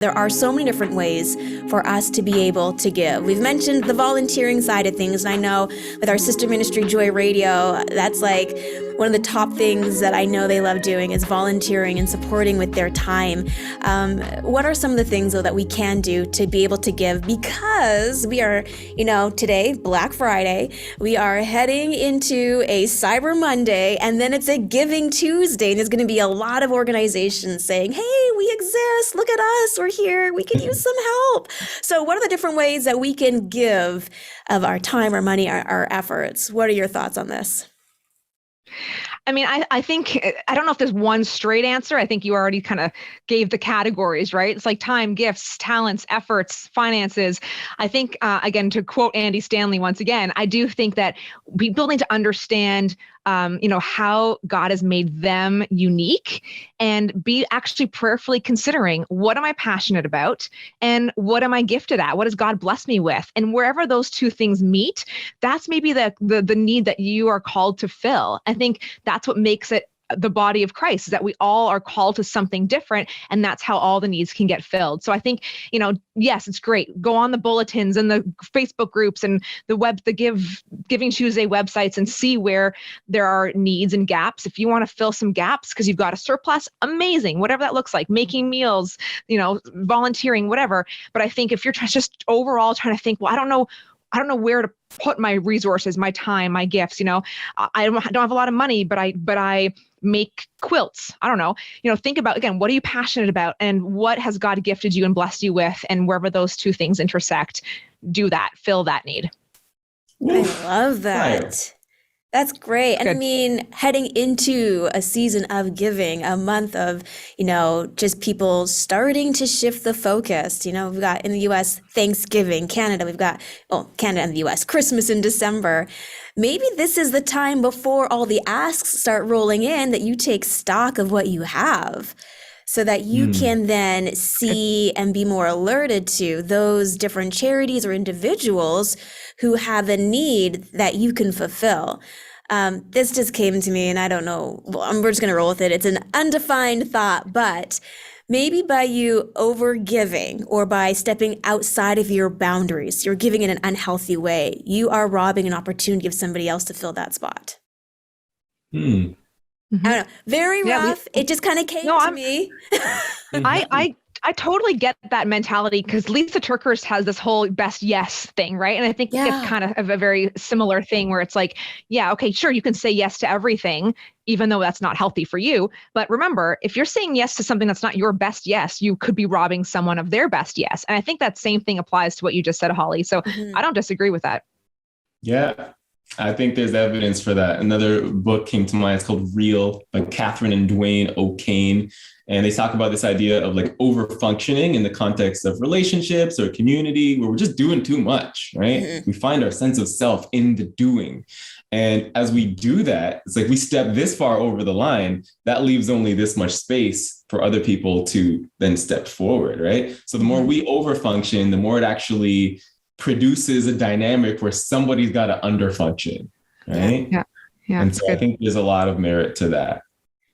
There are so many different ways for us to be able to give. We've mentioned the volunteering side of things, and I know with our sister ministry, Joy Radio, that's like one of the top things that I know they love doing is volunteering and supporting with their time. What are some of the things, though, that we can do to be able to give? Because we are, today, Black Friday, we are heading into a Cyber Monday, and then it's a Giving Tuesday, and there's going to be a lot of organizations saying, hey, we exist, look at us, we're here, we could use some help. So what are the different ways that we can give of our time, our money, our efforts? What are your thoughts on this? I mean, I think, I don't know if there's one straight answer. I think you already kind of gave the categories, right? It's like time, gifts, talents, efforts, finances. I think, again, to quote Andy Stanley once again, I do think that people need to understand how God has made them unique and be actually prayerfully considering, what am I passionate about and what am I gifted at? What does God bless me with? And wherever those two things meet, that's maybe the need that you are called to fill. I think that's what makes it the body of Christ, is that we all are called to something different, and that's how all the needs can get filled. So I think, yes, it's great. Go on the bulletins and the Facebook groups and the Giving Tuesday websites and see where there are needs and gaps. If you want to fill some gaps because you've got a surplus, amazing, whatever that looks like, making meals, volunteering, whatever. But I think if you're just overall trying to think, well, I don't know where to put my resources, my time, my gifts. I don't have a lot of money, but I make quilts. I don't know. Think about, again, what are you passionate about and what has God gifted you and blessed you with? And wherever those two things intersect, do that, fill that need. I love that. That's great. And Good. I mean, heading into a season of giving, a month of, just people starting to shift the focus. We've got in the US, Thanksgiving, Canada, Canada and the US, Christmas in December. Maybe this is the time before all the asks start rolling in that you take stock of what you have, so that you can then see and be more alerted to those different charities or individuals who have a need that you can fulfill. This just came to me, and I don't know, we're just going to roll with it. It's an undefined thought, but maybe by you over giving or by stepping outside of your boundaries, you're giving in an unhealthy way. You are robbing an opportunity of somebody else to fill that spot. Mm-hmm. I don't know. Very rough. It just kind of came to me. I totally get that mentality, because Lisa TerKeurst has this whole best yes thing, right? And I think it's kind of a very similar thing where it's like, yeah, okay, sure, you can say yes to everything, even though that's not healthy for you. But remember, if you're saying yes to something that's not your best yes, you could be robbing someone of their best yes. And I think that same thing applies to what you just said, Holly. So I don't disagree with that. Yeah. I think there's evidence for that. Another book came to mind. It's called Real by Catherine and Dwayne O'Kane. And they talk about this idea of like over functioning in the context of relationships or community, where we're just doing too much, right? Mm-hmm. We find our sense of self in the doing. And as we do that, it's like we step this far over the line, that leaves only this much space for other people to then step forward, right? So the more we overfunction, the more it actually produces a dynamic where somebody's got to underfunction, right? Yeah. And so I think there's a lot of merit to that.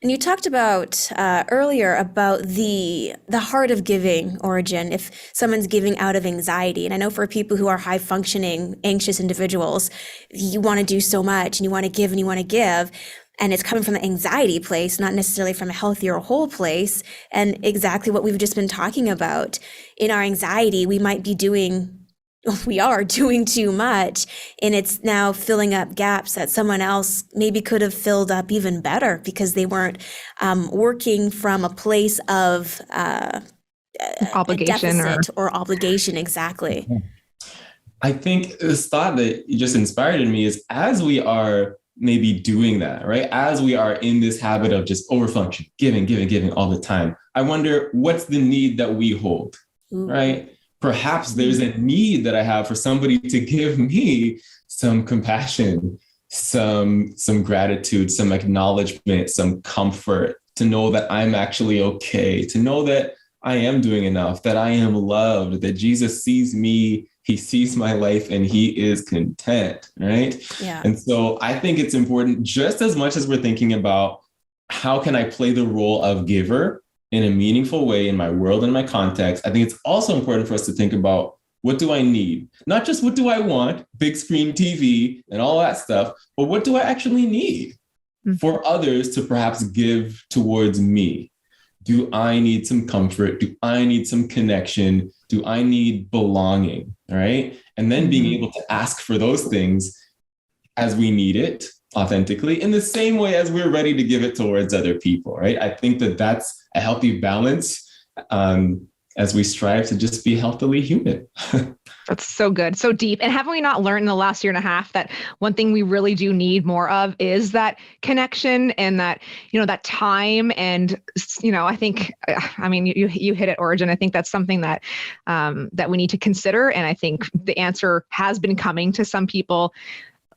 And you talked about earlier about the heart of giving origin, if someone's giving out of anxiety. And I know for people who are high functioning, anxious individuals, you want to do so much and you want to give and you want to give. And it's coming from the anxiety place, not necessarily from a healthy or whole place. And exactly what we've just been talking about. In our anxiety, we are doing too much, and it's now filling up gaps that someone else maybe could have filled up even better because they weren't working from a place of obligation or obligation. Exactly. I think this thought that you just inspired in me is, as we are maybe doing that, right? As we are in this habit of just overfunction, giving all the time, I wonder what's the need that we hold, right? Perhaps there's a need that I have for somebody to give me some compassion, some gratitude, some acknowledgement, some comfort, to know that I'm actually okay, to know that I am doing enough, that I am loved, that Jesus sees me, he sees my life, and he is content, right? Yeah. And so I think it's important, just as much as we're thinking about how can I play the role of giver, in a meaningful way in my world and my context, I think it's also important for us to think about, what do I need? Not just what do I want, big screen TV and all that stuff, but what do I actually need for others to perhaps give towards me? Do I need some comfort? Do I need some connection? Do I need belonging? All right. And then being able to ask for those things as we need it authentically, in the same way as we're ready to give it towards other people. Right. I think that that's a healthy balance as we strive to just be healthily human. That's so good. So deep. And haven't we not learned in the last year and a half that one thing we really do need more of is that connection and that, that time. And, I think, you hit it, Origen. I think that's something that, that we need to consider. And I think the answer has been coming to some people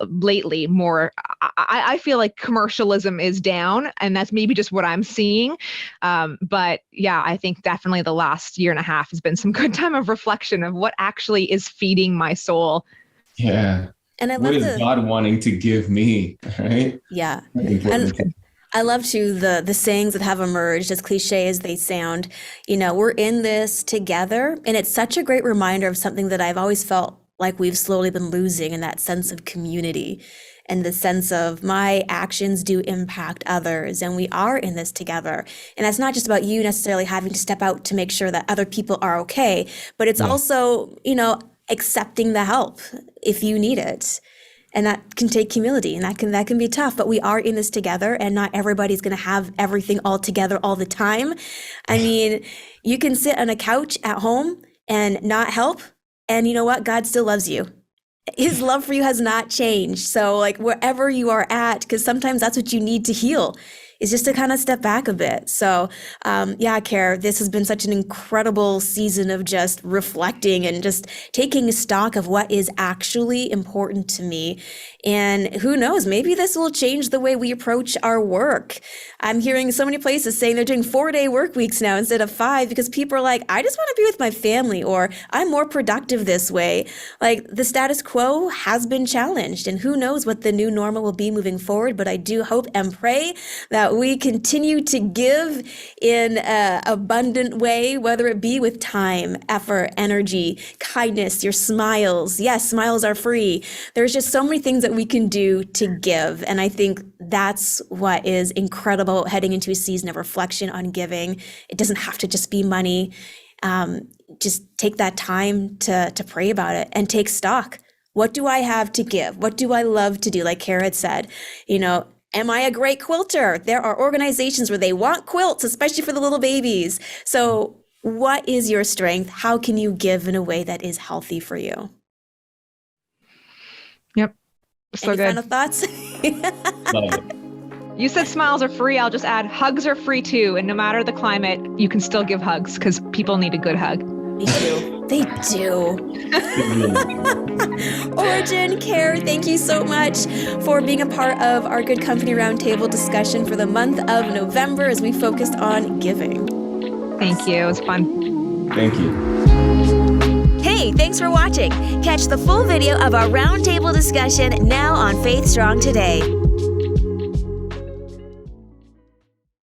lately more. I feel like commercialism is down, and that's maybe just what I'm seeing. But yeah, I think definitely the last year and a half has been some good time of reflection of what actually is feeding my soul. Yeah. And what is God wanting to give me? Right. Yeah. And I love too the sayings that have emerged, as cliche as they sound. We're in this together, and it's such a great reminder of something that I've always felt like we've slowly been losing, in that sense of community and the sense of my actions do impact others, and we are in this together. And that's not just about you necessarily having to step out to make sure that other people are okay, but it's also, accepting the help if you need it. And that can take humility, and that can be tough, but we are in this together, and not everybody's going to have everything all together all the time. I mean, you can sit on a couch at home and not help, and you know what? God still loves you. His love for you has not changed. So like wherever you are at, because sometimes that's what you need to heal, is just to kind of step back a bit. So Kara, this has been such an incredible season of just reflecting and just taking stock of what is actually important to me. And who knows, maybe this will change the way we approach our work. I'm hearing so many places saying they're doing 4-day work weeks now instead of 5, because people are like, I just want to be with my family, or I'm more productive this way. Like, the status quo has been challenged, and who knows what the new normal will be moving forward. But I do hope and pray that we continue to give in an abundant way, whether it be with time, effort, energy, kindness, your smiles. Yes, smiles are free. There's just so many things that we can do to give. And I think that's what is incredible heading into a season of reflection on giving. It doesn't have to just be money. Just take that time to pray about it and take stock. What do I have to give? What do I love to do? Like Kara had said, am I a great quilter? There are organizations where they want quilts, especially for the little babies. So what is your strength? How can you give in a way that is healthy for you? Yep. So Any good. final thoughts? Love it. You said smiles are free. I'll just add hugs are free too. And no matter the climate, you can still give hugs, because people need a good hug. They do. They do. Origen, Kara, thank you so much for being a part of our Good Company Roundtable discussion for the month of November as we focused on giving. Thank you. It was fun. Thank you. Hey, thanks for watching. Catch the full video of our roundtable discussion now on Faith Strong Today.